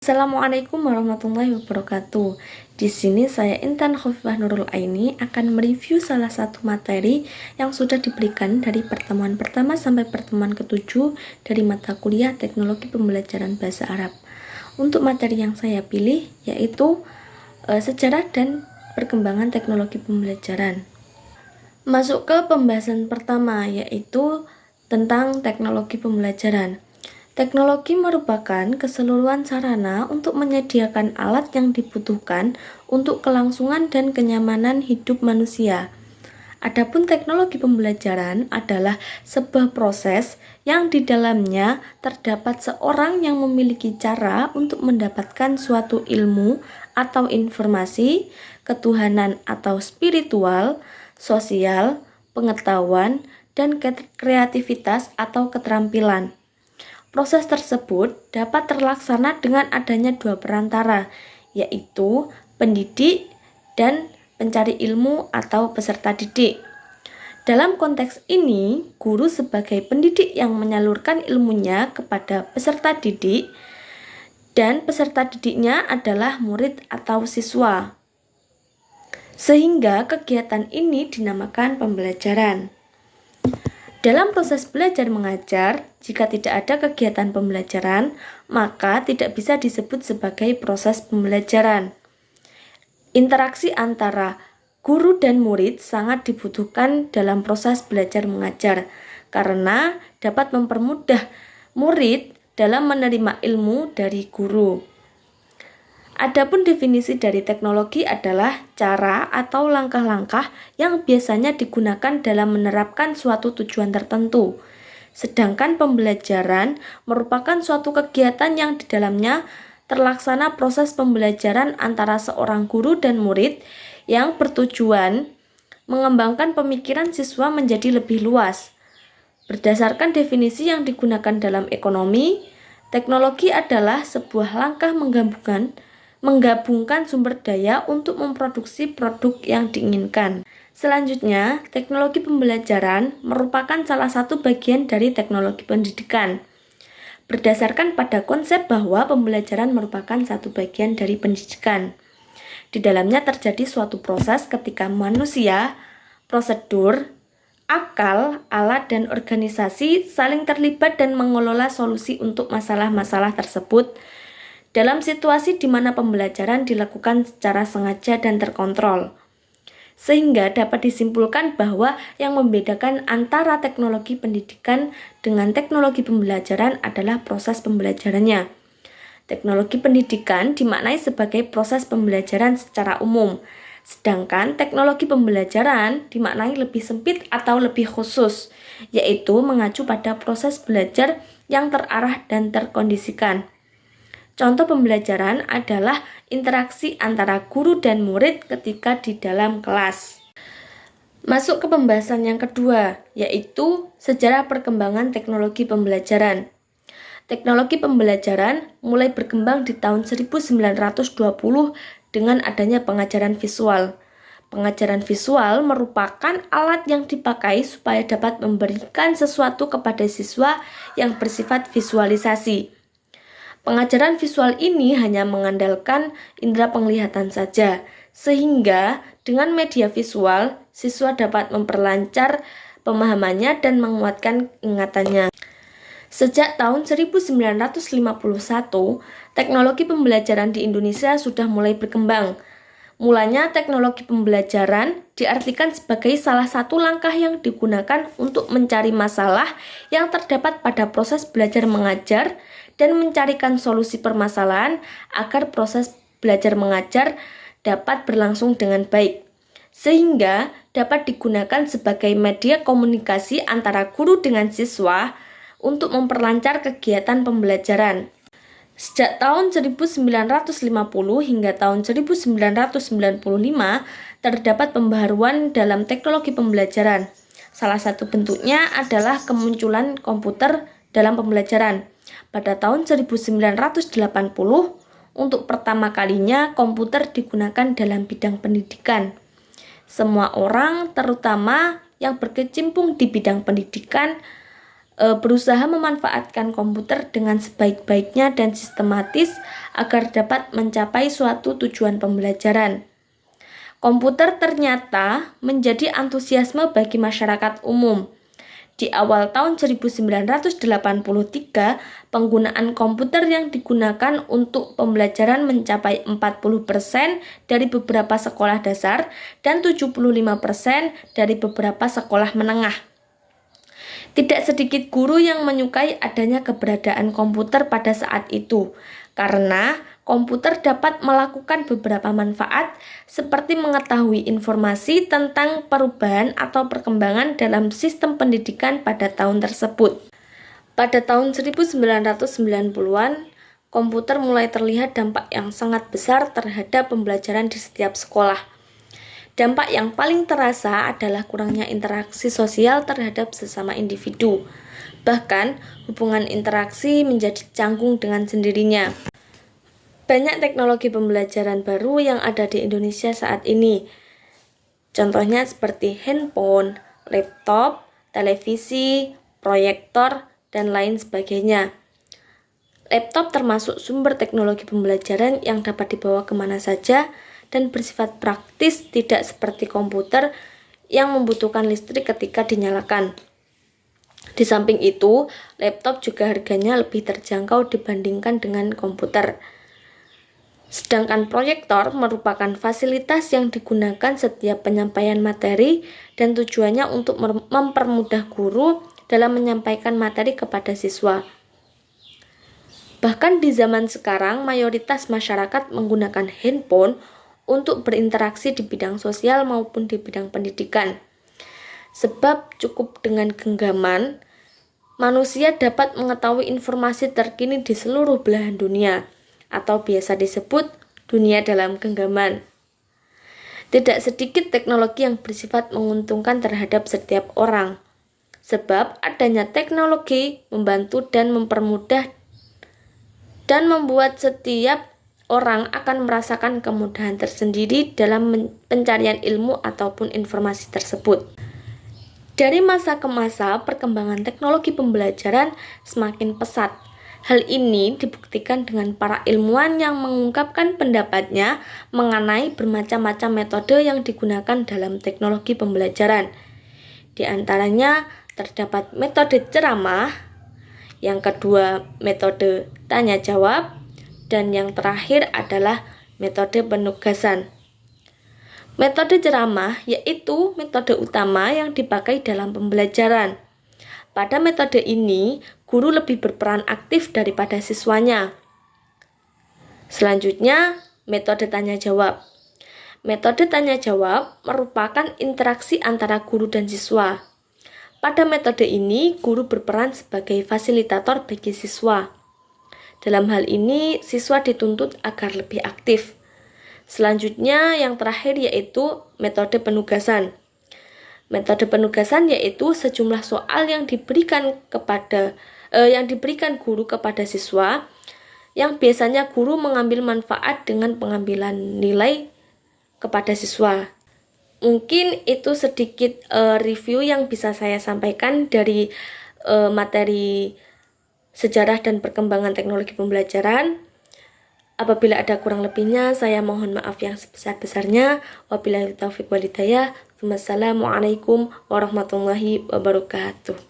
Assalamualaikum warahmatullahi wabarakatuh. Di sini saya Intan Khofifah Nurul Aini akan mereview salah satu materi yang sudah diberikan dari pertemuan pertama sampai pertemuan ke-7 dari mata kuliah Teknologi Pembelajaran Bahasa Arab. Untuk materi yang saya pilih yaitu Sejarah dan Perkembangan Teknologi Pembelajaran. Masuk ke pembahasan pertama yaitu tentang teknologi pembelajaran. Teknologi merupakan keseluruhan sarana untuk menyediakan alat yang dibutuhkan untuk kelangsungan dan kenyamanan hidup manusia. Adapun teknologi pembelajaran adalah sebuah proses yang di dalamnya terdapat seorang yang memiliki cara untuk mendapatkan suatu ilmu atau informasi, ketuhanan atau spiritual, sosial, pengetahuan, dan kreativitas atau keterampilan. Proses tersebut dapat terlaksana dengan adanya dua perantara, yaitu pendidik dan pencari ilmu atau peserta didik. Dalam konteks ini, guru sebagai pendidik yang menyalurkan ilmunya kepada peserta didik, dan peserta didiknya adalah murid atau siswa. Sehingga kegiatan ini dinamakan pembelajaran. Dalam proses belajar mengajar, jika tidak ada kegiatan pembelajaran, maka tidak bisa disebut sebagai proses pembelajaran. Interaksi antara guru dan murid sangat dibutuhkan dalam proses belajar mengajar, karena dapat mempermudah murid dalam menerima ilmu dari guru. Adapun definisi dari teknologi adalah cara atau langkah-langkah yang biasanya digunakan dalam menerapkan suatu tujuan tertentu. Sedangkan pembelajaran merupakan suatu kegiatan yang di dalamnya terlaksana proses pembelajaran antara seorang guru dan murid yang bertujuan mengembangkan pemikiran siswa menjadi lebih luas. Berdasarkan definisi yang digunakan dalam ekonomi, teknologi adalah sebuah langkah menggabungkan sumber daya untuk memproduksi produk yang diinginkan. Selanjutnya, teknologi pembelajaran merupakan salah satu bagian dari teknologi pendidikan. Berdasarkan pada konsep bahwa pembelajaran merupakan satu bagian dari pendidikan. Di dalamnya terjadi suatu proses ketika manusia, prosedur, akal, alat, dan organisasi saling terlibat dan mengelola solusi untuk masalah-masalah tersebut dalam situasi di mana pembelajaran dilakukan secara sengaja dan terkontrol. Sehingga dapat disimpulkan bahwa yang membedakan antara teknologi pendidikan dengan teknologi pembelajaran adalah proses pembelajarannya. Teknologi pendidikan dimaknai sebagai proses pembelajaran secara umum, sedangkan teknologi pembelajaran dimaknai lebih sempit atau lebih khusus, yaitu mengacu pada proses belajar yang terarah dan terkondisikan. Contoh pembelajaran adalah interaksi antara guru dan murid ketika di dalam kelas. Masuk ke pembahasan yang kedua, yaitu sejarah perkembangan teknologi pembelajaran. Teknologi pembelajaran mulai berkembang di tahun 1920 dengan adanya pengajaran visual. Pengajaran visual merupakan alat yang dipakai supaya dapat memberikan sesuatu kepada siswa yang bersifat visualisasi. Pengajaran visual ini hanya mengandalkan indera penglihatan saja, sehingga dengan media visual, siswa dapat memperlancar pemahamannya dan menguatkan ingatannya. Sejak tahun 1951, teknologi pembelajaran di Indonesia sudah mulai berkembang. Mulanya teknologi pembelajaran diartikan sebagai salah satu langkah yang digunakan untuk mencari masalah yang terdapat pada proses belajar mengajar dan mencarikan solusi permasalahan agar proses belajar mengajar dapat berlangsung dengan baik, sehingga dapat digunakan sebagai media komunikasi antara guru dengan siswa untuk memperlancar kegiatan pembelajaran. Sejak tahun 1950 hingga tahun 1995 terdapat pembaharuan dalam teknologi pembelajaran. Salah satu bentuknya adalah kemunculan komputer dalam pembelajaran. Pada tahun 1980, untuk pertama kalinya komputer digunakan dalam bidang pendidikan. Semua orang, terutama yang berkecimpung di bidang pendidikan, berusaha memanfaatkan komputer dengan sebaik-baiknya dan sistematis agar dapat mencapai suatu tujuan pembelajaran. Komputer ternyata menjadi antusiasme bagi masyarakat umum. Di awal tahun 1983, penggunaan komputer yang digunakan untuk pembelajaran mencapai 40% dari beberapa sekolah dasar dan 75% dari beberapa sekolah menengah. Tidak sedikit guru yang menyukai adanya keberadaan komputer pada saat itu, karena komputer dapat melakukan beberapa manfaat seperti mengetahui informasi tentang perubahan atau perkembangan dalam sistem pendidikan pada tahun tersebut. Pada tahun 1990-an, komputer mulai terlihat dampak yang sangat besar terhadap pembelajaran di setiap sekolah. Dampak yang paling terasa adalah kurangnya interaksi sosial terhadap sesama individu. Bahkan, hubungan interaksi menjadi canggung dengan sendirinya. Banyak teknologi pembelajaran baru yang ada di Indonesia saat ini. Contohnya seperti handphone, laptop, televisi, proyektor, dan lain sebagainya. Laptop termasuk sumber teknologi pembelajaran yang dapat dibawa kemana saja dan bersifat praktis, tidak seperti komputer yang membutuhkan listrik ketika dinyalakan. Di samping itu, laptop juga harganya lebih terjangkau dibandingkan dengan komputer. Sedangkan proyektor merupakan fasilitas yang digunakan setiap penyampaian materi dan tujuannya untuk mempermudah guru dalam menyampaikan materi kepada siswa. Bahkan di zaman sekarang, mayoritas masyarakat menggunakan handphone untuk berinteraksi di bidang sosial maupun di bidang pendidikan. Sebab cukup dengan genggaman, manusia dapat mengetahui informasi terkini di seluruh belahan dunia, atau biasa disebut dunia dalam genggaman. Tidak sedikit teknologi yang bersifat menguntungkan terhadap setiap orang, sebab adanya teknologi membantu dan mempermudah dan membuat setiap orang akan merasakan kemudahan tersendiri dalam pencarian ilmu ataupun informasi tersebut. Dari masa ke masa, perkembangan teknologi pembelajaran semakin pesat. Hal ini dibuktikan dengan para ilmuwan yang mengungkapkan pendapatnya mengenai bermacam-macam metode yang digunakan dalam teknologi pembelajaran. Di antaranya terdapat metode ceramah, yang kedua metode tanya jawab, dan yang terakhir adalah metode penugasan. Metode ceramah yaitu metode utama yang dipakai dalam pembelajaran. Pada metode ini, guru lebih berperan aktif daripada siswanya. Selanjutnya, metode tanya jawab. Metode tanya jawab merupakan interaksi antara guru dan siswa. Pada metode ini, guru berperan sebagai fasilitator bagi siswa. Dalam hal ini, siswa dituntut agar lebih aktif. Selanjutnya, yang terakhir yaitu metode penugasan. Metode penugasan yaitu sejumlah soal yang diberikan guru kepada siswa, yang biasanya guru mengambil manfaat dengan pengambilan nilai kepada siswa. Mungkin itu sedikit review yang bisa saya sampaikan dari materi sejarah dan perkembangan teknologi pembelajaran. Apabila ada kurang lebihnya, saya mohon maaf yang sebesar-besarnya. Wabillahi taufiq wal hidayah. Wassalamualaikum warahmatullahi wabarakatuh.